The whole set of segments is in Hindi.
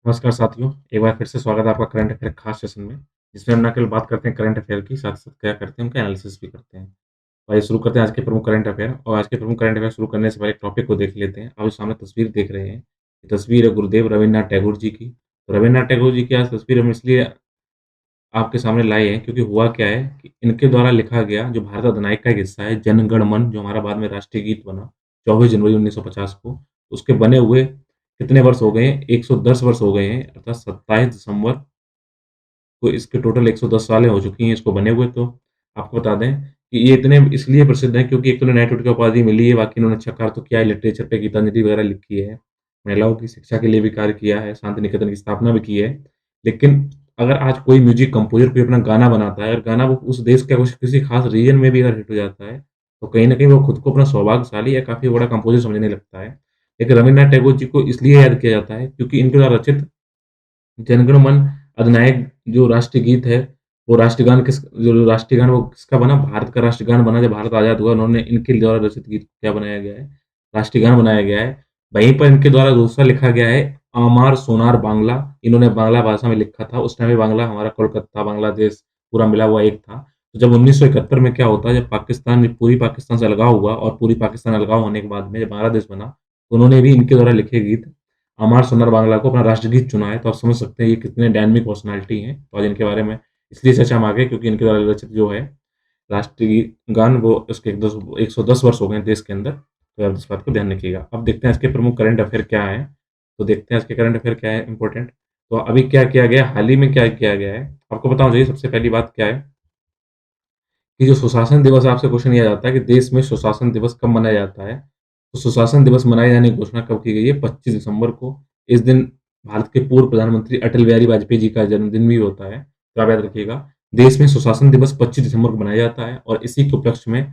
नमस्कार साथियों, एक बार फिर से स्वागत है आपका करंट अफेयर खास सेशन में, जिसमें हम ना केवल बात करते हैं करंट अफेयर की, साथ-साथ क्या करते हैं, उनका एनालिसिस भी करते हैं। तो आइए शुरू करते हैं आज के प्रमुख करंट अफेयर और आज के प्रमुख करंट अफेयर शुरू करने से पहले एक टॉपिक को देख लेते हैं। आप जो सामने तस्वीर देख रहे हैं, ये तस्वीर है गुरुदेव रवीन्द्रनाथ टैगोर जी की। तो रवीन्द्रनाथ टैगोर जी की आज तस्वीर हम इसलिए आपके सामने लाए हैं क्योंकि हुआ क्या है कि इनके द्वारा लिखा गया जो भारत अधिनायक का एक हिस्सा है, जन गण मन, जो हमारा बाद में राष्ट्रीय गीत बना, 24 जनवरी 1950 को, उसके बने हुए कितने वर्ष हो गए हैं? 110 वर्ष हो गए हैं, अर्थात 27 दिसंबर तो इसके टोटल 110 सालें हो चुकी हैं इसको बने हुए। तो आपको बता दें कि ये इतने इसलिए प्रसिद्ध हैं क्योंकि एक तो इन्हें नेटवर्क की उपाधि मिली है, बाकी इन्होंने अच्छा कार्य तो किया है, लिटरेचर पे गीतांजलि वगैरह लिखी है, महिलाओं की शिक्षा के लिए भी कार्य किया है, शांति निकेतन की स्थापना भी की है। लेकिन अगर आज कोई म्यूज़िक कंपोज़र कोई अपना गाना बनाता है और गाना वो उस देश के कुछ किसी खास रीजन में भी अगर हिट हो जाता है, तो कहीं न कहीं वो खुद को अपना सौभाग्यशाली या काफ़ी बड़ा कंपोज़र समझने लगता है। लेकिन रवीन्द्रनाथ टैगोर जी को इसलिए याद किया जाता है क्योंकि इनके द्वारा रचित जनगण मन अधिनायक जो राष्ट्रीय गीत है, वो राष्ट्रगान जो राष्ट्रगान वो किसका बना? भारत का राष्ट्रगान बना जब भारत आज़ाद हुआ, उन्होंने इनके द्वारा रचित गीत को क्या बनाया गया है? राष्ट्रगान बनाया गया है। वहीं पर इनके द्वारा दूसरा लिखा गया है, आमार सोनार बांग्ला, इन्होंने बांग्ला भाषा में लिखा था। उस टाइम में बांग्ला हमारा कोलकाता, बांग्लादेश पूरा मिला हुआ एक था। तो जब 1971 में क्या होता है, जब पूरी पाकिस्तान से अलगाव हुआ और पूरी पाकिस्तान अलगाव होने के बाद में जब बांग्लादेश बना, तो उन्होंने भी इनके द्वारा लिखे गीत अमार सोनार बांग्ला को अपना राष्ट्रगीत चुना है, तो आप समझ सकते हैं ये कितने डायनामिक पर्सनैलिटी हैं। तो आज इनके बारे में इसलिए चर्चा हम आ गए क्योंकि इनके द्वारा रचित जो है राष्ट्रीय गान वो उसके 110 वर्ष हो गए हैं देश के अंदर, तो आप इस बात को ध्यान रखिएगा। अब देखते हैं आज के प्रमुख करंट अफेयर क्या हैं, तो देखते हैं आज के करंट अफेयर क्या है इम्पोर्टेंट। तो अभी क्या किया गया है, हाल ही में क्या किया गया है, आपको पता होना चाहिए सबसे पहली बात क्या है कि जो सुशासन दिवस आपसे क्वेश्चन किया जाता है कि देश में सुशासन दिवस कब मनाया जाता है? तो सुशासन दिवस मनाए जाने की घोषणा कब की गई है? 25 दिसंबर को। इस दिन भारत के पूर्व प्रधानमंत्री अटल बिहारी वाजपेयी जी का जन्मदिन भी होता है। तो आप याद रखिएगा, देश में सुशासन दिवस 25 दिसंबर को मनाया जाता है और इसी के उपलक्ष्य में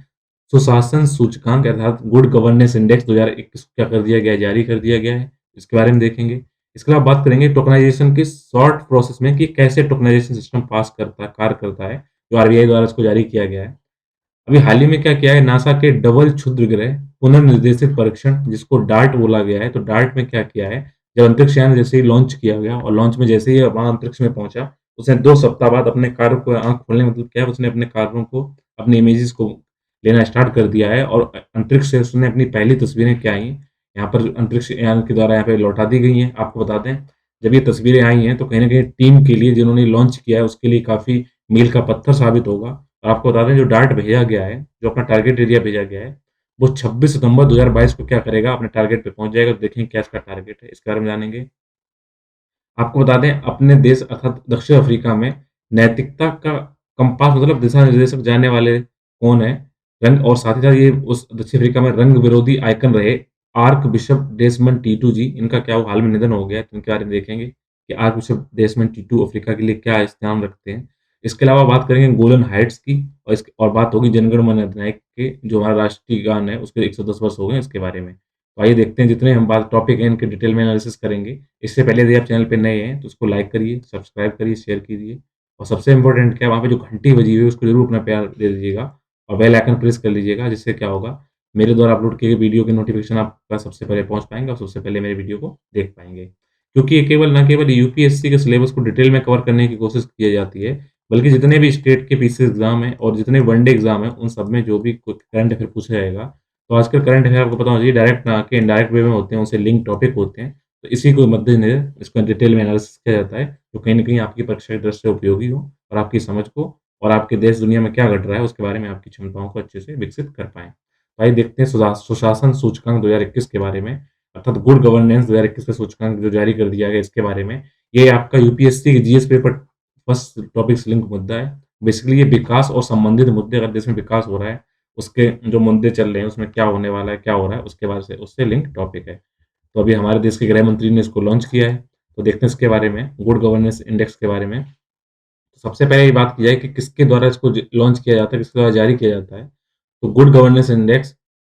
सुशासन सूचकांक अर्थात गुड गवर्नेंस इंडेक्स 2021 को क्या कर दिया गया है? जारी कर दिया गया है। इसके बारे में देखेंगे। इसके अलावा बात करेंगे टोकनाइजेशन की शॉर्ट प्रोसेस में कि कैसे टोकनाइजेशन सिस्टम कार्य करता है, जो आरबीआई द्वारा इसको जारी किया गया है। अभी हाल ही में क्या किया है, नासा के डबल क्षुद्र ग्रह पुनर्निर्देशित परीक्षण जिसको डार्ट बोला गया है, तो डार्ट में क्या किया है, जब अंतरिक्ष यान जैसे ही लॉन्च किया गया और लॉन्च में जैसे ही वहाँ अंतरिक्ष में पहुँचा, उसने 2 सप्ताह बाद अपने कार्य को आँख खोलने मतलब क्या है, उसने अपने कार्यों को, अपनी इमेजेस को लेना स्टार्ट कर दिया है और अंतरिक्ष से उसने अपनी पहली तस्वीरें क्या आई, यहाँ पर अंतरिक्ष यान के द्वारा यहाँ पे लौटा दी गई हैं। आपको बता दें, जब ये तस्वीरें आई हैं, तो कहीं न कहीं टीम के लिए जिन्होंने लॉन्च किया है, उसके लिए काफ़ी मील का पत्थर साबित होगा। और आपको बता दें जो डार्ट भेजा गया है, जो अपना टारगेट एरिया भेजा गया है, वो 26 सितंबर 2022 को क्या करेगा, अपने टारगेट पे पहुँच जाएगा। तो देखेंगे क्या इसका टारगेट है, इसके बारे में जानेंगे। आपको बता दें अपने देश अर्थात दक्षिण अफ्रीका में नैतिकता का कंपास मतलब दिशा निर्देशक जानने वाले कौन है? रंग और साथ ही साथ ये उस दक्षिण अफ्रीका में रंग विरोधी आइकन रहे आर्क बिशप डेसमंड टीटू जी, इनका क्या हुआ हाल में निधन हो गया है, तो इनके बारे में देखेंगे कि arc bishop Desmond Titu Africa के लिए क्या स्थान रखते हैं। इसके अलावा बात करेंगे गोलन हाइट्स की और बात होगी जनगण मन अधिनायक के जो हमारा राष्ट्रीय गान है उसके 110 वर्ष हो गए हैं इसके बारे में। तो आइए देखते हैं जितने हम बात टॉपिक हैं इनके डिटेल में एनालिसिस करेंगे। इससे पहले यदि आप चैनल पे नए हैं तो उसको लाइक करिए, सब्सक्राइब करिए, शेयर कीजिए और सबसे इम्पोर्टेंट क्या है वहाँ पे जो घंटी बजी हुई है उसको ज़रूर अपना प्यार दे दीजिएगा और बेल आइकन प्रेस कर लीजिएगा जिससे क्या होगा मेरे द्वारा अपलोड किए गए वीडियो के नोटिफ़िकेशन आपका सबसे पहले पहुँच पाएँगे और सबसे पहले मेरे वीडियो को देख पाएँगे। क्योंकि ये केवल ना केवल यूपीएससी के सिलेबस को डिटेल में कवर करने की कोशिश की जाती है, बल्कि जितने भी स्टेट के पीसीएस एग्ज़ाम हैं और जितने वनडे एग्ज़ाम हैं उन सब में जो भी करंट अफेयर पूछा जाएगा, तो आजकल करंट अफेयर आपको पता होना चाहिए डायरेक्ट ना आके इनडायरेक्ट वे में होते हैं, उनसे लिंक टॉपिक होते हैं। तो इसी को मद्देनज़र इसको डिटेल में एनालिसिस किया जाता है, जो कहीं न कहीं आपकी परीक्षा की दृष्टि से उपयोगी हो और आपकी समझ को और आपके देश दुनिया में क्या घट रहा है उसके बारे में आपकी क्षमताओं को अच्छे से विकसित कर पाएँ। तो आइए देखते हैं सुशासन सूचकांक 2021 के बारे में, अर्थात गुड गवर्नेंस 2021 का सूचकांक जो जारी कर दिया गया इसके बारे में। ये आपका यूपीएससी के जीएस पेपर फर्स्ट टॉपिक से लिंक मुद्दा है। बेसिकली ये विकास और संबंधित मुद्दे अगर देश में विकास हो रहा है, उसके जो मुद्दे चल रहे हैं उसमें क्या होने वाला है, क्या हो रहा है, उसके बारे से उससे लिंक टॉपिक है। तो अभी हमारे देश के गृह मंत्री ने इसको लॉन्च किया है, तो देखते हैं इसके बारे में, गुड गवर्नेंस इंडेक्स के बारे में। तो सबसे पहले ये बात की जाए कि किसके द्वारा इसको लॉन्च किया जाता है, किसके द्वारा जारी किया जाता है। तो गुड गवर्नेंस इंडेक्स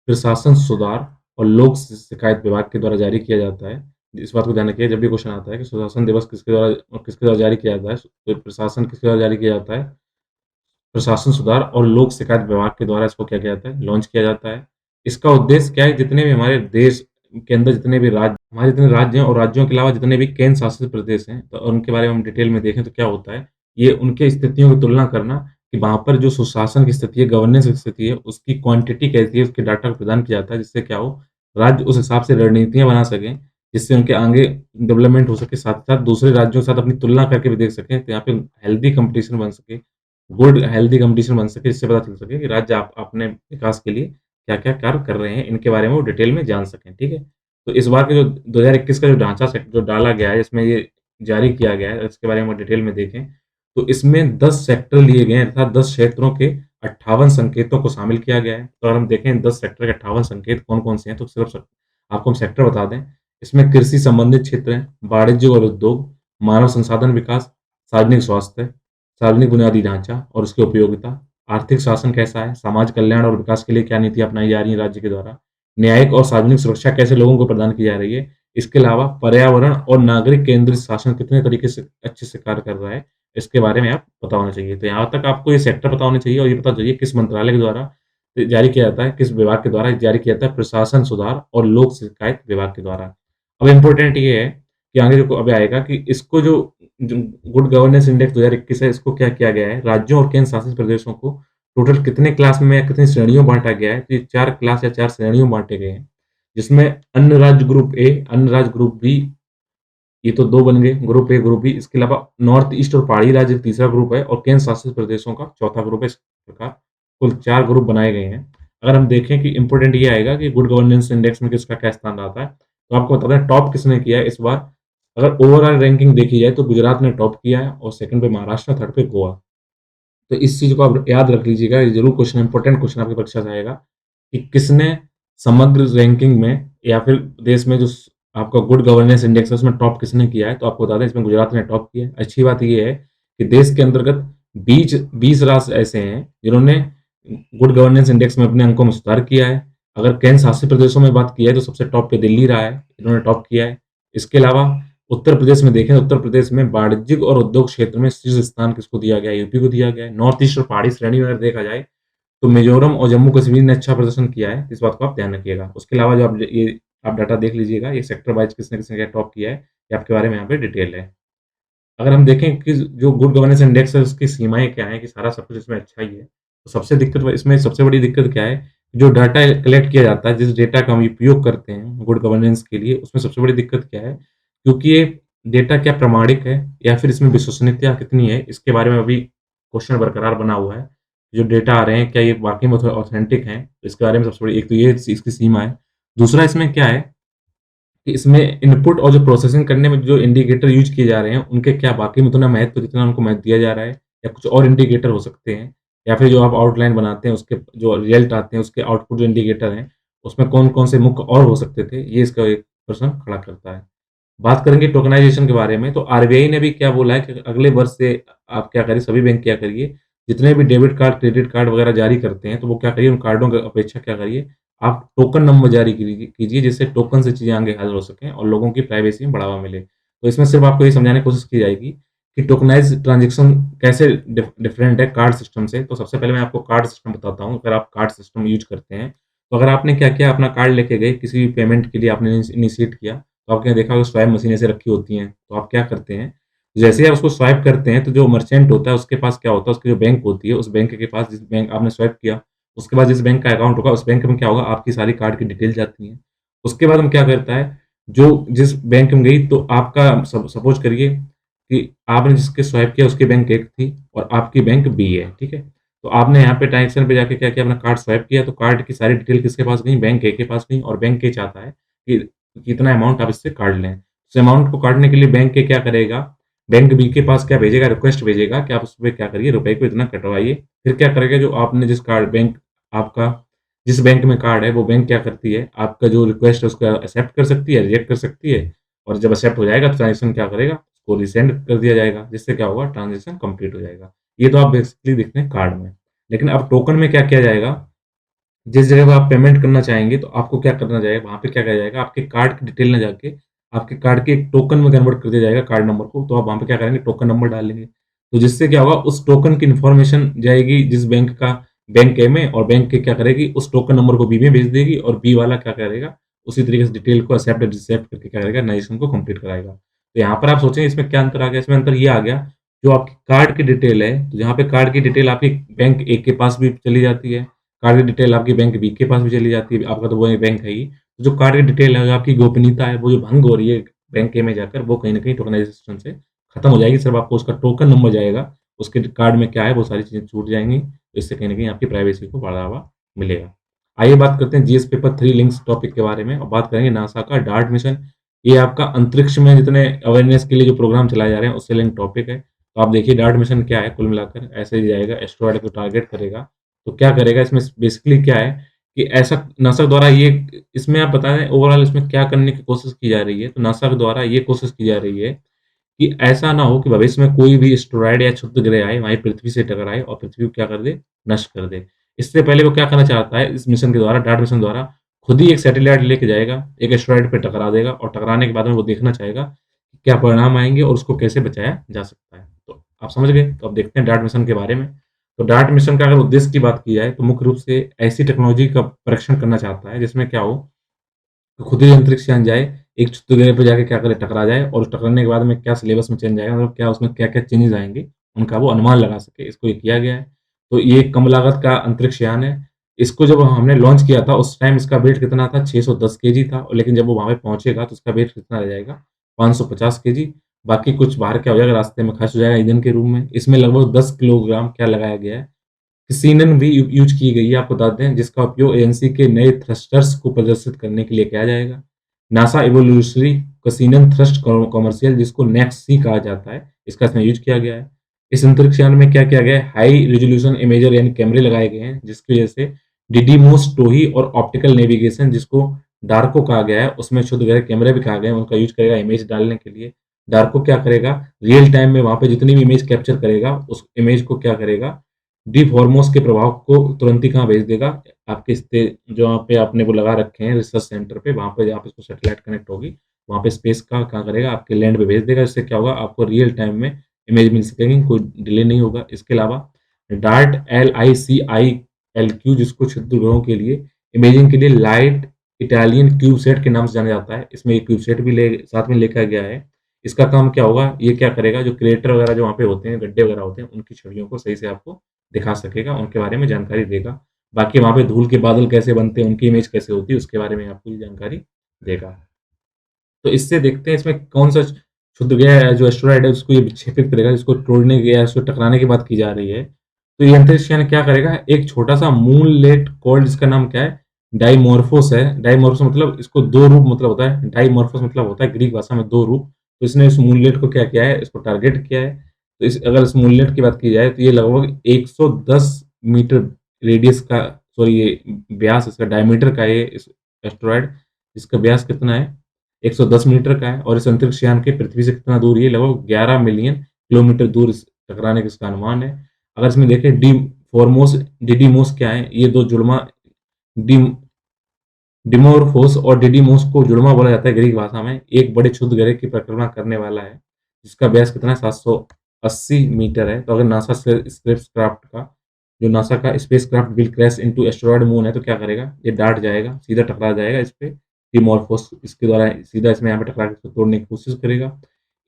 प्रशासन सुधार और लोक शिकायत विभाग के द्वारा जारी किया जाता है। इस बात को ध्यान रखिए जब भी क्वेश्चन आता है कि सुशासन दिवस किसके द्वारा जारी किया जाता है, तो प्रशासन किसके द्वारा जारी किया जाता है? प्रशासन सुधार और लोक शिकायत विभाग के द्वारा इसको क्या किया जाता है, लॉन्च किया जाता है। इसका उद्देश्य क्या है, जितने भी हमारे देश के अंदर जितने भी राज्य हमारे जितने राज्य हैं और राज्यों के अलावा जितने भी केंद्र शासित प्रदेश हैं, तो उनके बारे में हम डिटेल में देखें तो क्या होता है, ये उनके स्थितियों की तुलना करना कि वहाँ पर जो सुशासन की स्थिति है, गवर्नेंस की स्थिति है, उसकी क्वांटिटी कैसी है, उसके डाटा को प्रदान किया जाता है, जिससे क्या हो, राज्य उस हिसाब से रणनीतियाँ बना सकें, जिससे उनके आगे डेवलपमेंट हो सके, साथ-साथ दूसरे राज्यों के साथ अपनी तुलना करके भी देख सकें, तो यहाँ पे हेल्दी कॉम्पिटिशन बन सके, गुड हेल्दी कॉम्पिटिशन बन सके, जिससे पता चल सके कि राज्य आप अपने विकास के लिए क्या-क्या कार्य कर रहे हैं, इनके बारे में वो डिटेल में जान सकें, ठीक है? तो इस बार के जो 2021 का जो ढाँचा जो डाला गया है, इसमें ये जारी किया गया है, इसके बारे में डिटेल में देखें, तो इसमें 10 सेक्टर लिए गए हैं अर्थात 10 क्षेत्रों के 58 संकेतों को शामिल किया गया है। तो अगर हम देखें 10 सेक्टर के 58 संकेत कौन-कौन से हैं, तो सिर्फ आपको हम सेक्टर बता दें, इसमें कृषि संबंधित क्षेत्र हैं, वाणिज्य और उद्योग, मानव संसाधन विकास, सार्वजनिक स्वास्थ्य, सार्वजनिक बुनियादी ढाँचा और उसकी उपयोगिता, आर्थिक शासन कैसा है, समाज कल्याण और विकास के लिए क्या नीति अपनाई जा रही है राज्य के द्वारा, न्यायिक और सार्वजनिक सुरक्षा कैसे लोगों को प्रदान की जा रही है, इसके अलावा पर्यावरण और नागरिक केंद्रित शासन कितने तरीके से अच्छे से कार्य कर रहा है, इसके बारे में आप पता होना चाहिए। तो यहाँ तक आपको ये सेक्टर पता होना चाहिए और ये पता चाहिए किस मंत्रालय के द्वारा जारी किया जाता है, किस विभाग के द्वारा जारी किया जाता है, प्रशासन सुधार और लोक शिकायत विभाग के द्वारा। अब इम्पोर्टेंट ये है कि आगे जो अभी आएगा कि इसको जो गुड गवर्नेंस इंडेक्स 2021 है, इसको क्या किया गया है, राज्यों और केंद्र शासित प्रदेशों को टोटल कितने क्लास में या कितनी श्रेणियों में बाँटा गया है, तो ये 4 क्लास या 4 श्रेणियों में बाँटे गए हैं, जिसमें अन्य राज्य ग्रुप ए, अन्य राज्य ग्रुप बी, ये तो 2 बन गए, ग्रुप ए, ग्रुप बी, इसके अलावा नॉर्थ ईस्ट और पहाड़ी राज्य तीसरा ग्रुप है और केंद्र शासित प्रदेशों का चौथा ग्रुप है। इस प्रकार कुल 4 ग्रुप बनाए गए हैं। अगर हम देखें कि इम्पोर्टेंट ये आएगा कि गुड गवर्नेंस इंडेक्स में किसका क्या स्थान रहता है, तो आपको बता दें टॉप किसने किया है इस बार। अगर ओवरऑल रैंकिंग देखी जाए तो गुजरात ने टॉप किया है और सेकंड पे महाराष्ट्र, थर्ड पे गोवा। तो इस चीज़ को आप याद रख लीजिएगा, ये ज़रूर क्वेश्चन इम्पोर्टेंट क्वेश्चन आपकी परीक्षा से आएगा कि किसने समग्र रैंकिंग में या फिर देश में जो आपका गुड गवर्नेंस इंडेक्स है उसमें टॉप किसने किया है, तो आपको बता दें इसमें गुजरात ने टॉप किया है। अच्छी बात ये है कि देश के अंतर्गत 20 राज्य ऐसे हैं जिन्होंने गुड गवर्नेंस इंडेक्स में अपने अंकों में सुधार किया है। अगर केंद्र शासित प्रदेशों में बात की जाए तो सबसे टॉप पे दिल्ली रहा है, इन्होंने टॉप किया है। इसके अलावा उत्तर प्रदेश में देखें, उत्तर प्रदेश में वाणिज्यिक और उद्योग क्षेत्र में शीर्ष स्थान किसको दिया गया है, यूपी को दिया गया है। नॉर्थ ईस्ट और पहाड़ी श्रेणी में अगर देखा जाए तो मिजोरम और जम्मू कश्मीर ने अच्छा प्रदर्शन किया है, इस बात को आप ध्यान रखिएगा। उसके अलावा जो आप डाटा देख लीजिएगा, ये सेक्टर वाइज़ किसने-किसने क्या टॉप किया है, ये आपके बारे में यहाँ पे डिटेल है। अगर हम देखें कि जो गुड गवर्नेंस इंडेक्स है उसकी सीमाएँ क्या हैं कि सारा सब कुछ इसमें अच्छा ही है। तो सबसे दिक्कत इसमें सबसे बड़ी दिक्कत क्या है, जो डाटा कलेक्ट किया जाता है, जिस डेटा का हम उपयोग करते हैं गुड गवर्नेंस के लिए, उसमें सबसे बड़ी दिक्कत क्या है? क्योंकि ये डेटा क्या प्रामाणिक है या फिर इसमें विश्वसनीयता कितनी है, इसके बारे में अभी क्वेश्चन बरकरार बना हुआ है। जो डेटा आ रहे हैं, क्या ये वाक़ई में ऑथेंटिक हैं? इसके बारे में सबसे बड़ी एक तो ये इसकी सीमा है। दूसरा इसमें क्या है कि इसमें इनपुट और जो प्रोसेसिंग करने में जो इंडिकेटर यूज़ किए जा रहे हैं, उनके क्या वाक़ई में उतना महत्व जितना उनको महत्व दिया जा रहा है या कुछ और इंडिकेटर हो सकते हैं या फिर जो आप आउटलाइन बनाते हैं, उसके जो रिज़ल्ट आते हैं, उसके आउटपुट जो इंडिकेटर हैं, उसमें कौन-कौन से मुख्य और हो सकते थे? ये इसका एक प्रश्न खड़ा करता है। बात करेंगे टोकनाइज़ेशन के बारे में, तो आरबीआई ने भी क्या बोला है कि अगले वर्ष से आप क्या करिए, सभी बैंक क्या करिए, जितने भी डेबिट कार्ड, क्रेडिट कार्ड वगैरह जारी करते हैं, तो वो क्या करिए, उन कार्डों की अपेक्षा क्या करिए, आप टोकन नंबर जारी कीजिए, जिससे टोकन से चीज़ें आगे हल हो सकें और लोगों की प्राइवेसी में बढ़ावा मिले। तो इसमें सिर्फ़ आपको ये समझाने की कोशिश की जाएगी कि टोकनाइज़्ड ट्रांज़ैक्शन कैसे डिफरेंट है कार्ड सिस्टम से। तो सबसे पहले मैं आपको कार्ड सिस्टम बताता हूँ, अगर आप कार्ड सिस्टम यूज़ करते हैं, तो अगर आपने क्या किया, अपना कार्ड लेके गए, किसी भी पेमेंट के लिए आपने इनिशिएट किया, तो आपने देखा होगा स्वाइप मशीन ऐसे रखी होती हैं, तो आप क्या करते हैं, जैसे ही आप उसको स्वाइप करते हैं, तो जो मर्चेंट होता है, उसके पास क्या होता है, उसकी जो बैंक होती है, उस बैंक के पास जिस बैंक आपने स्वाइप किया, उसके बाद जिस बैंक का अकाउंट होगा, उस बैंक में क्या होगा, आपकी सारी कार्ड की डिटेल जाती हैं। उसके बाद हम क्या करता है, जो जिस बैंक में गई, तो आपका सपोज़ करिए कि आपने जिसके स्वाइप किया, उसकी बैंक एक थी और आपकी बैंक बी है, ठीक है? तो आपने यहाँ पे ट्रांज़ैक्शन पे जाके क्या किया, अपना कार्ड स्वाइप किया, तो कार्ड की सारी डिटेल किसके पास गई, बैंक ए के पास गई और बैंक ए चाहता है कि कितना अमाउंट आप इससे काट लें। उस अमाउंट को काटने के लिए बैंक ए क्या करेगा, बैंक बी के पास क्या भेजेगा, रिक्वेस्ट भेजेगा कि आप उसपे क्या करिए, रुपए को इतना कटवाइए। फिर क्या करेगा, जो आपने जिस कार्ड बैंक आपका जिस बैंक में कार्ड है, वो बैंक क्या करती है, आपका जो रिक्वेस्ट है उसको एक्सेप्ट कर सकती है, रिजेक्ट कर सकती है और जब एक्सेप्ट हो जाएगा तो ट्रांज़ैक्शन क्या करेगा, उसको रिसेंड कर दिया जाएगा, जिससे क्या होगा, ट्रांज़ैक्शन कंप्लीट हो जाएगा। ये तो आप बेसिकली देखते हैं कार्ड में। लेकिन अब टोकन में क्या किया जाएगा, जिस जगह पे आप पेमेंट करना चाहेंगे, तो आपको क्या करना जाएगा, वहाँ पे क्या किया जाएगा, आपके कार्ड की डिटेल ना जाके, आपके कार्ड के एक टोकन में कन्वर्ट कर दिया जाएगा कार्ड नंबर को, तो आप वहाँ पे क्या करेंगे, टोकन नंबर डालेंगे। तो जिससे क्या होगा, उस टोकन की इन्फॉर्मेशन जाएगी जिस बैंक का बैंक ए में और बैंक ए क्या करेगी, उस टोकन नंबर को बी में भेज देगी और बी वाला क्या करेगा, उसी तरीके से डिटेल को एक्सेप्ट रिसेप्ट करके क्या करेगा, नाइजेशन को कंप्लीट कराएगा। तो यहाँ पर आप सोचेंगे इसमें क्या अंतर आ गया? इसमें अंतर ये आ गया, जो आपकी कार्ड की डिटेल है, तो जहाँ पे कार्ड की डिटेल आपकी बैंक ए के पास भी चली जाती है, कार्ड की डिटेल आपकी बैंक बी के पास भी चली जाती है, आपका तो वो बैंक है ही। तो जो कार्ड की डिटेल है, जो आपकी गोपनीयता है, वो जो भंग हो रही है बैंक ए में जाकर, वो कहीं न कहीं टोकनाइज़ेशन से खत्म हो जाएगी। सिर्फ़ आपको उसका टोकन नंबर जाएगा, उसके कार्ड में क्या है, वो सारी चीज़ें छूट जाएँगी। तो इससे कहीं न कहीं आपकी प्राइवेसी को बढ़ावा मिलेगा। आइए बात करते हैं जीएस पेपर 3 लिंक्स टॉपिक के बारे में और बात करेंगे नासा का डार्ट मिशन। ये आपका अंतरिक्ष में जितने अवेयरनेस के लिए जो प्रोग्राम चलाए जा रहे हैं, उससे लिंक टॉपिक है। तो आप देखिए डार्ट मिशन क्या है कुल मिलाकर, ऐसे ही जाएगा, एस्टेरॉइड को टारगेट करेगा। तो क्या करेगा इसमें बेसिकली क्या है कि ऐसा नासा द्वारा ये इसमें आप बता दें ओवरऑल इसमें क्या करने की कोशिश की जा रही है। तो नासा के द्वारा ये कोशिश की जा रही है कि ऐसा ना हो कि भविष्य में कोई भी एस्टेरॉइड या क्षुद्र ग्रह आए, वहीं पृथ्वी से टकराए और पृथ्वी को क्या कर दे, नष्ट कर दे। इससे पहले वो क्या करना चाहता है इस मिशन के द्वारा, डार्ट मिशन द्वारा, खुद ही एक सैटेलाइट लेके जाएगा, एक एस्टेरॉइड पे टकरा देगा और टकराने के बाद में वो देखना चाहेगा कि क्या परिणाम आएँगे और उसको कैसे बचाया जा सकता है। तो आप समझ गए? तो अब देखते हैं डार्ट मिशन के बारे में। तो डार्ट मिशन का अगर उद्देश्य की बात की जाए तो मुख्य रूप से ऐसी टेक्नोलॉजी का परीक्षण करना चाहता है जिसमें क्या हो, तो खुद ही अंतरिक्ष यान जाए, एक क्षुद्र ग्रह पे जाके क्या करे, टकरा जाए और उस टकराने के बाद में क्या सिलेबस में चेंज आएगा, मतलब क्या उसमें क्या-क्या चेंजेज़ आएँगे, उनका वो अनुमान लगा सके, इसको ये किया गया है। तो ये कम लागत का अंतरिक्ष यान है। इसको जब हमने लॉन्च किया था, उस टाइम इसका वेट कितना था? 610 केजी था, लेकिन जब वो वहाँ पे पहुँचेगा, तो इसका वेट कितना रह जाएगा? 550 केजी। बाकी कुछ बाहर क्या हो जाएगा, रास्ते में खर्च हो जाएगा ईंधन के रूप में। इसमें लगभग 10 किलोग्राम क्या लगाया गया है, सीनन भी यूज़ की गई है, आपको बता दें, जिसका उपयोग एजेंसी के नए थ्रस्टर्स को प्रदर्शित करने के लिए किया जाएगा। नासा इवोल्यूशनरी कसीनन थ्रस्ट कॉमर्शियल, जिसको नेक्स्ट सी कहा जाता है, इसका इसमें यूज़ किया गया है। इस अंतरिक्ष यान में क्या किया गया है, हाई रिज़ॉल्यूशन इमेजर यानी कैमरे लगाए गए हैं, जिसकी वजह से डिडीमोस, टोही और ऑप्टिकल नेविगेशन, जिसको डार्को कहा गया है, उसमें क्षुद्र ग्रह कैमरे भी कहा गया है, उनका यूज़ करेगा इमेज डालने के लिए। डार्को क्या करेगा, रियल टाइम में वहाँ पे जितनी भी इमेज कैप्चर करेगा, उस इमेज को क्या करेगा, डिफ़ॉर्मोस के प्रभाव को तुरंत ही कहाँ भेज देगा, आपके जहाँ पे आपने वो लगा रखे हैं रिसर्च सेंटर पे, वहाँ पे जहाँ पे उसको सैटेलाइट कनेक्ट होगी, वहाँ पे स्पेस का क्या करेगा, आपके लैंड पे भेज देगा। इससे क्या होगा, आपको रियल टाइम में इमेज मिल सकेगी, कोई डिले नहीं होगा। इसके अलावा डार्ट LICILQ, जिसको क्षुद्र ग्रहों के लिए इमेजिंग के लिए लाइट इटालियन क्यूबसैट के नाम से जाना जाता है। इसमें एक क्यूबसैट भी ले साथ में लेकर गया है। इसका काम क्या होगा, ये क्या करेगा, जो क्रेटर वगैरह जो वहाँ पे होते हैं, गड्ढे वगैरह होते हैं, उनकी छवियों को सही से आपको दिखा सकेगा, उनके बारे में जानकारी देगा। बाकी वहाँ पे धूल के बादल कैसे बनते हैं, उनकी इमेज कैसे होती है, उसके बारे में आपको ये जानकारी देगा। तो इससे देखते हैं इसमें कौन-सा क्षुद्र ग्रह है, जो एस्टेरॉइड है, उसको ये विक्षेपित करेगा, जिसको तोड़ने की या उसको टकराने की बात की जा रही है। तो ये अंतरिक्ष यान क्या करेगा, एक छोटा-सा मूनलेट कॉल्ड, जिसका नाम क्या है, डाइमॉर्फोस है। डाइमॉर्फोस मतलब इसको 2 रूप मतलब होता है। डाइमॉर्फोस मतलब होता है ग्रीक भाषा में 2 रूप। तो इसने इस मूनलेट को क्या किया है, इसको टारगेट किया है। तो अगर इस मूनलेट की बात की जाए, तो ये लगभग 110 मीटर रेडियस का, सॉरी ये व्यास, इसका डायमीटर का है, ये इस एस्टेरॉइड, इसका व्यास कितना है, 110 मीटर का है और इस अंतरिक्ष यान के पृथ्वी से कितना दूर, ये लगभग 11 मिलियन किलोमीटर दूर इस टकराने का इसका अनुमान है। अगर इसमें देखें डिफॉर्मोस, डिडीमोस क्या है, ये 2 जुड़वा, डिम डिमोर्फोस और डिडीमोस को जुड़वा बोला जाता है ग्रीक भाषा में। एक बड़े क्षुद्र ग्रह की परिक्रमा करने वाला है, जिसका व्यास कितना है, 780 मीटर है। तो अगर नासा से स्पेसक्राफ्ट का, जो नासा का spacecraft will crash into asteroid moon है, तो क्या करेगा, ये डार्ट जाएगा, सीधा टकरा जाएगा इस पे। डिमॉर्फोस इसके द्वारा सीधा इसमें यहाँ पे टकरा के इसको तोड़ने की कोशिश करेगा।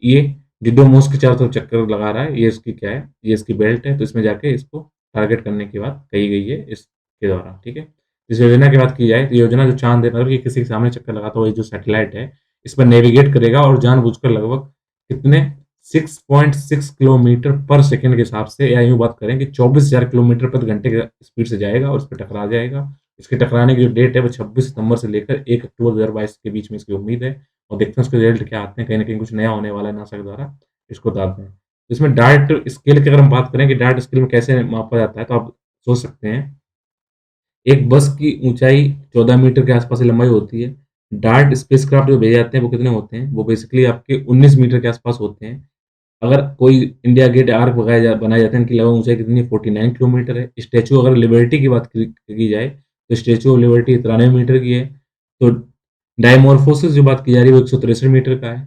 ये डिडोमोस के चारों तरफ चक्कर लगा रहा है, ये इसकी क्या है, ये इसकी बेल्ट है, तो इसमें जाके इसको टारगेट करने की बात कही गई है इसके द्वारा, ठीक है। इस योजना की बात की जाए, तो योजना जो चाँद है, मतलब कि किसी के सामने चक्कर लगाता हुआ ये जो सैटेलाइट है, इस पर नेविगेट करेगा और जानबूझकर लगभग कितने 6.6 किलोमीटर पर सेकंड के हिसाब से, या यूँ बात करें कि 24,000 किलोमीटर प्रति घंटे की स्पीड से जाएगा और इस पे टकरा जाएगा। इसके टकराने की जो डेट है, वो 26 सितंबर से लेकर 1 अक्टूबर 2022 के बीच में इसकी उम्मीद है और देखते हैं उसके रिजल्ट क्या आते हैं। कहीं न कहीं कुछ नया होने वाला है नासा के द्वारा, इसको बताते हैं। इसमें डार्ट स्केल की अगर हम बात करें कि डार्ट स्केल में कैसे मापा जाता है, तो आप सोच सकते हैं एक बस की ऊँचाई 14 मीटर के आसपास की लंबाई होती है। डार्ट स्पेसक्राफ्ट जो भेजे जाते हैं, वो कितने होते हैं? वो बेसिकली आपके 19 मीटर के आसपास होते हैं। अगर कोई इंडिया गेट आर्क बनाए जाते हैं, इनकी लगभग ऊँचाई कितनी है? 49 किलोमीटर है। स्टैच्यू अगर लिबर्टी की बात की जाए, तो स्टैच्यू ऑफ लिबर्टी 93 मीटर की है। तो डायमॉर्फोसिस जो बात की जा रही है, वो 163 मीटर का है।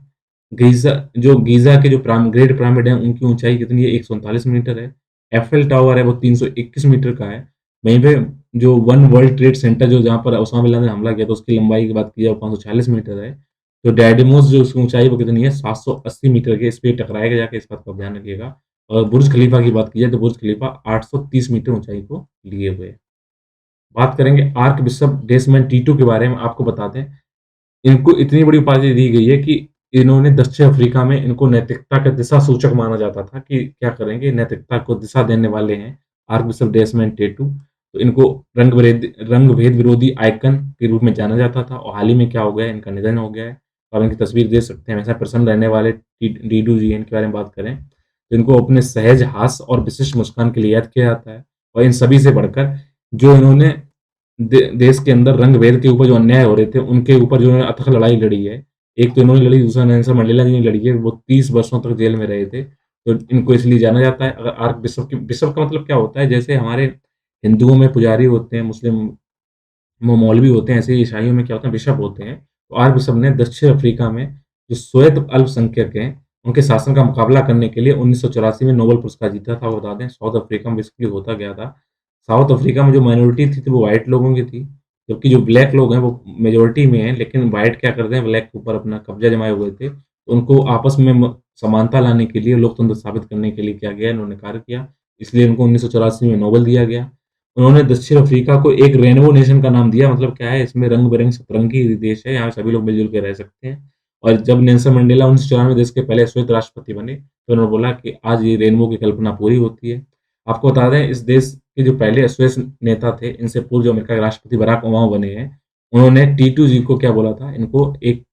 गीज़ा के जो ग्रेट पिरामिड है, उनकी ऊँचाई कितनी है? 139 मीटर है। एफेल टावर है, वो 321 मीटर का है। वहीं पे जो वन वर्ल्ड ट्रेड सेंटर जो जहाँ पर ओसामा बिन लादेन ने हमला किया था, उसकी लंबाई की बात की जाए 540 मीटर है। तो डायडीमोस जो उसकी ऊँचाई वो कितनी है 780 मीटर की, इस पे टकराएगा जाके, इस बात का ध्यान रखिएगा। और बुर्ज खलीफा की बात की जाए तो बुर्ज खलीफा 830 मीटर ऊँचाई को लिए हुए है। बात करेंगे आर्क बिशप डेसमंड टीटू के बारे में, आपको बता दें, इनको इतनी बड़ी उपाधि दी गई है कि इन्होंने दक्षिण अफ्रीका में इनको नैतिकता का दिशा सूचक माना जाता था कि क्या करेंगे, नैतिकता को दिशा देने वाले हैं आर्क बिशप डेसमंड टेटू। तो इनको रंग भेद विरोधी आइकन के रूप में जाना जाता था और हाल ही में क्या हो गया है, इनका निधन हो गया है। तो आप इनकी तस्वीर देख सकते हैं, हमेशा प्रसन्न रहने वाले डीडू जी, इनके बारे में बात करें तो इनको अपने सहज हास्य और विशिष्ट मुस्कान के लिए याद किया जाता है। और इन सभी से बढ़कर जो इन्होंने देश के अंदर रंग भेद के ऊपर जो अन्याय हो रहे थे, उनके ऊपर जो इन्होंने अथक लड़ाई लड़ी है। एक तो इन्होंने लड़ी, दूसरा नेल्सन मंडेला जी ने लड़ी है, वो 30 वर्षों तक जेल में रहे थे। तो इनको इसलिए जाना जाता है। अगर आर्क बिशप की, बिशप का मतलब क्या होता है, जैसे हमारे हिंदुओं में पुजारी होते हैं, मुस्लिम वो मौलवी होते हैं, ऐसे ही ईसाइयों में क्या होता है, बिशप होते हैं। तो आर्क बिशप ने दक्षिण अफ्रीका में जो श्वेत अल्पसंख्यक हैं, उनके शासन का मुकाबला करने के लिए 1984 में नोबेल पुरस्कार जीता था। आपको बता दें, साउथ अफ्रीका में बेसिकली होता क्या था, साउथ अफ्रीका में जो माइनॉरिटी थी तो वो व्हाइट लोगों की थी, जबकि जो ब्लैक लोग हैं वो मेजॉरिटी में हैं, लेकिन व्हाइट क्या करते हैं, ब्लैक के ऊपर अपना कब्जा जमाए हुए थे। तो उनको आपस में समानता लाने के लिए, लोकतंत्र स्थापित करने के लिए क्या गया, इन्होंने कार्य किया। इसलिए उनको 1984 में नोबेल दिया गया। उन्होंने दक्षिण अफ्रीका को एक रेनबो नेशन का नाम दिया, मतलब क्या है, इसमें रंग-बिरंगे सतरंगी देश है, यहाँ सभी लोग मिल-जुल के रह सकते हैं। और जब नेल्सन मंडेला 1994 देश के पहले श्वेत राष्ट्रपति बने, तो उन्होंने बोला कि आज ये रेनबो की कल्पना पूरी होती है। आपको बता दें, इस देश के जो पहले श्वेत नेता थे, इनसे पूर्व जो अमेरिका के राष्ट्रपति बराक ओबामा बने हैं, उन्होंने टीटू जी को क्या बोला था, इनको एक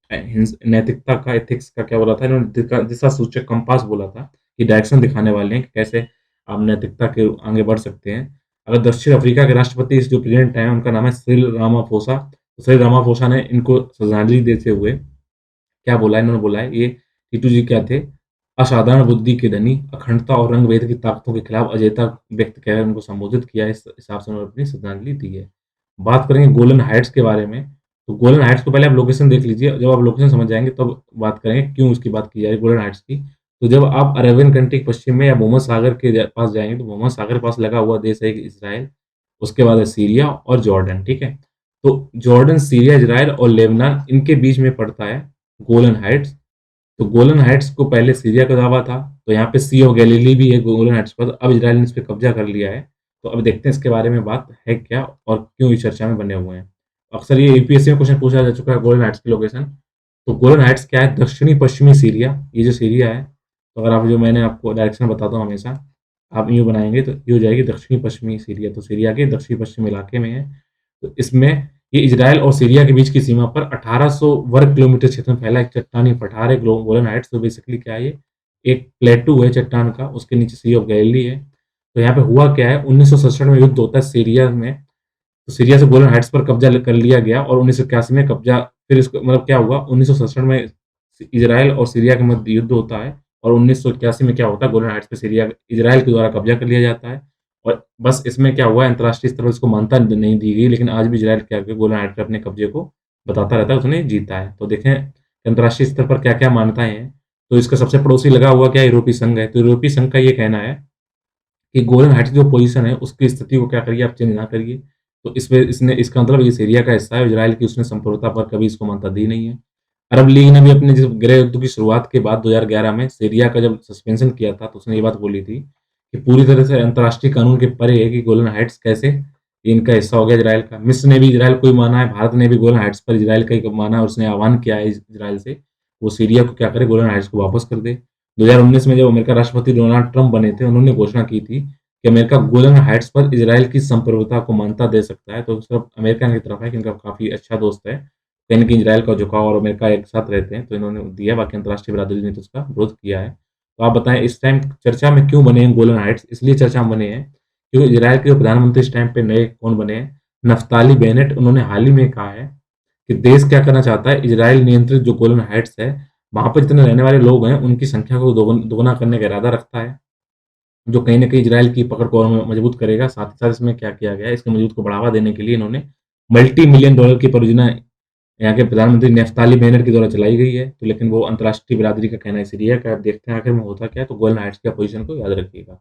नैतिकता का, एथिक्स का क्या बोला था, इन्होंने दिशा सूचक कंपास बोला था, कि डायरेक्शन दिखाने वाले हैं कि कैसे आप नैतिकता के आगे बढ़ सकते हैं। अगर दक्षिण अफ्रीका के राष्ट्रपति, इस जो प्रेज़िडेंट हैं, उनका नाम है सिरिल रामाफोसा। तो सिरिल रामाफोसा ने इनको श्रद्धांजलि देते हुए क्या बोला है, इन्होंने बोला है, ये टीटू जी क्या थे, असाधारण बुद्धि के धनी, अखंडता और रंग-भेद की ताकतों के खिलाफ अजेयता व्यक्त कर उनको संबोधित किया है, इस हिसाब से उन्होंने अपनी श्रद्धांजलि दी है। बात करेंगे गोलन हाइट्स के बारे में, तो गोलन हाइट्स को पहले आप लोकेशन देख लीजिए, जब आप लोकेशन समझ जाएँगे तब बात करेंगे क्यों उसकी बात की जा रही है गोलन हाइट्स की। तो जब आप अरेबियन कंट्री के पश्चिम में या भूमध्य सागर के पास जाएँगे, तो भूमध्य सागर के पास लगा हुआ देश है एक इज़राइल, उसके बाद है सीरिया और जॉर्डन, ठीक है? तो जॉर्डन, सीरिया, इज़राइल और लेबनान, इनके बीच में पड़ता है गोलन हाइट्स। तो गोलन हाइट्स को पहले सीरिया का दावा था, तो यहाँ पे सी ऑफ गैलिली भी है गोलन हाइट्स पर, अब इज़राइल ने इस पे कब्ज़ा कर लिया है। तो अब देखते हैं इसके बारे में बात है क्या और क्यों ये चर्चा में बने हुए हैं। अक्सर ये यूपीएससी में क्वेश्चन पूछा जा चुका है, गोलन हाइट्स की लोकेशन। तो गोलन हाइट्स क्या है, दक्षिणी-पश्चिमी सीरिया, ये जो सीरिया है, तो अगर आप, जो मैंने आपको डायरेक्शन बताता हूँ हमेशा, आप यूँ बनाएँगे तो ये हो जाएगी दक्षिणी-पश्चिमी सीरिया, तो सीरिया के दक्षिणी-पश्चिम इलाके में है। तो इसमें ये इज़राइल और सीरिया के बीच की सीमा पर 1800 वर्ग किलोमीटर क्षेत्र में फैला एक चट्टानी पठार है, गोलन हाइट्स। तो बेसिकली क्या है ये, एक प्लेटू है चट्टान का, उसके नीचे सी ऑफ गैलिली है। तो यहाँ पे हुआ क्या है, 1967 में युद्ध होता है सीरिया में, तो सीरिया से गोलन हाइट्स पर कब्जा कर लिया गया और 1981 में कब्जा, फिर इसको मतलब क्या हुआ, 1967 में इज़राइल और सीरिया के मध्य युद्ध होता है और 1981 में क्या होता है, गोलन हाइट्स पे सीरिया इज़राइल के द्वारा कब्जा कर लिया जाता है। और बस इसमें क्या हुआ, अंतर्राष्ट्रीय स्तर पर इसको मान्यता नहीं दी गई, लेकिन आज भी इज़राइल क्या है, गोलन हाइट्स पे अपने कब्जे को बताता रहता है, उसने जीता है। तो देखें अंतर्राष्ट्रीय स्तर पर क्या-क्या मान्यताएँ हैं। तो इसका सबसे पड़ोसी लगा हुआ क्या है, यूरोपीय संघ है। तो यूरोपीय संघ का ये कहना है कि गोलन हाइट्स की जो पोज़ीशन है, उसकी स्थिति को क्या करिए, आप चेंज ना करिए। तो इसमें इसने, इसका मतलब ये सीरिया का हिस्सा है, इज़राइल की उसने संप्रभुता पर कभी इसको मान्यता दी नहीं है। अरब लीग ने भी अपने जब गृह युद्ध की शुरुआत के बाद 2011 में सीरिया का जब सस्पेंशन किया था, तो उसने ये बात बोली थी कि पूरी तरह से अंतर्राष्ट्रीय कानून के परे है कि गोलन हाइट्स कैसे इनका हिस्सा हो गया इज़राइल का। मिस्र ने भी इज़राइल को ही माना है, भारत ने भी गोलन हाइट्स पर इज़राइल का ही माना है और उसने आह्वान किया है इज़राइल से, वो सीरिया को क्या करे, गोलन हाइट्स को वापस कर दे। 2019 में जब अमेरिका राष्ट्रपति डोनाल्ड ट्रंप बने थे, उन्होंने घोषणा की थी कि अमेरिका गोलन हाइट्स पर इज़राइल की संप्रभुता को मान्यता दे सकता है। तो सिर्फ अमेरिका की तरफ है कि इनका काफ़ी अच्छा दोस्त है। कहीं न कहीं इज़राइल का झुकाव और अमेरिका एक साथ रहते हैं, तो इन्होंने दिया, बाकी अंतर्राष्ट्रीय बिरादरी ने तो उसका विरोध किया है। तो आप बताएँ, इस टाइम चर्चा में क्यों बने हैं गोलन हाइट्स? इसलिए चर्चा में बने हैं, क्योंकि इज़राइल के जो प्रधानमंत्री इस टाइम पे नए कौन बने हैं? Naftali Bennett. उन्होंने हाल ही में कहा है कि देश क्या करना चाहता है, इज़राइल नियंत्रित जो गोलन हाइट्स है, वहाँ पर जितने रहने वाले लोग हैं, उनकी संख्या को दोगुना करने का इरादा रखता है, जो कहीं न कहीं इज़राइल की पकड़ को और मजबूत करेगा। साथ ही साथ इसमें क्या किया गया है, इसके मजबूत को बढ़ावा देने के लिए इन्होंने मल्टी मिलियन डॉलर की परियोजना यहाँ के प्रधानमंत्री नफ्ताली बेनेट के द्वारा चलाई गई है। तो लेकिन वो अंतर्राष्ट्रीय बिरादरी का कहना है सीरिया का। अब देखते हैं आखिर में होता क्या है। तो गोलन हाइट्स की अपोज़िशन को याद रखिएगा।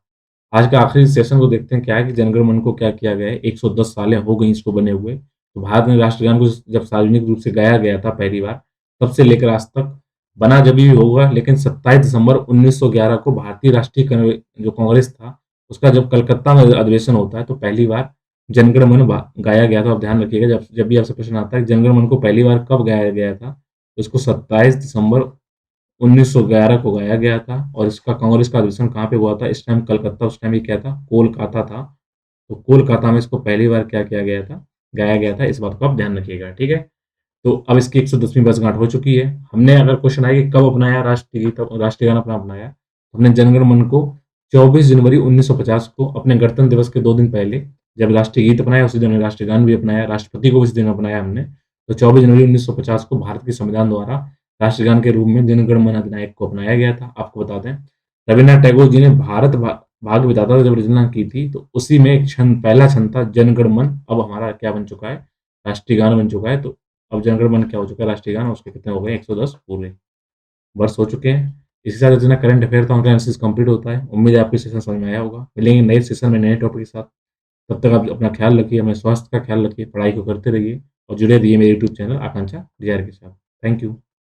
आज के आखिरी सेशन को देखते हैं क्या है कि जनगण मन को क्या किया गया है, 110 सालें हो गई इसको बने हुए। तो भारत में राष्ट्रगान को जब सार्वजनिक रूप से गाया गया था पहली बार, तब से लेकर आज तक बना जभी भी होगा, लेकिन 27 दिसंबर 1911 को भारतीय राष्ट्रीय जो कांग्रेस था, उसका जब कलकत्ता में अधिवेशन होता है, तो पहली बार जनगण मन गाया गया था। आप ध्यान रखिएगा, जब जब भी आपसे प्रश्न आता है जनगण मन को पहली बार कब गाया गया था, तो इसको 27 दिसंबर 1911 को गाया गया था। और इसका कांग्रेस का अधिवेशन कहाँ पे हुआ था? इस टाइम कलकत्ता, उस टाइम ये क्या था? कोलकाता था। तो कोलकाता में इसको पहली बार क्या किया गया था? गाया गया था। इस बात को आप ध्यान रखिएगा, ठीक है? तो अब इसकी 110वीं वर्षगांठ हो चुकी है। हमने अगर क्वेश्चन आया कि कब अपनाया राष्ट्रीय गीत, राष्ट्रीय गान अपना अपनाया, तो हमने जनगण मन को 24 जनवरी 1950 को अपने गणतंत्र दिवस के 2 दिन पहले जब राष्ट्रीय गीत अपनाया, उसी दिन हमने राष्ट्रीय गान भी अपनाया, राष्ट्रपति को भी इस दिन अपनाया हमने। तो 24 जनवरी 1950 को भारत के संविधान द्वारा राष्ट्रगान के रूप में जनगण मन अधिनायक को अपनाया गया था। आपको बता दें, रवीन्द्रनाथ टैगोर जी ने भारत भाग्य विधाता जब रचना की थी, तो उसी में एक छंद, पहला छंद था जनगण मन। अब हमारा क्या बन चुका है? राष्ट्रीय गान बन चुका है। तो अब जनगण मन क्या हो चुका है? राष्ट्रीय गान। उसके कितने हो गए? 110 पूरे वर्ष हो चुके हैं। इसी साथ जितना करंट अफेयर था उनका एनालिसिस कंप्लीट होता है। उम्मीद है आपको सेशन समझ में आया होगा। मिलेंगे नए सेशन में नए टॉपिक के साथ। तब तक आप अपना ख्याल रखिए, अपने स्वास्थ्य का ख्याल रखिए, पढ़ाई को करते रहिए और जुड़े रहिए मेरे यूट्यूब चैनल आकांक्षा डिजायर के साथ। Thank you.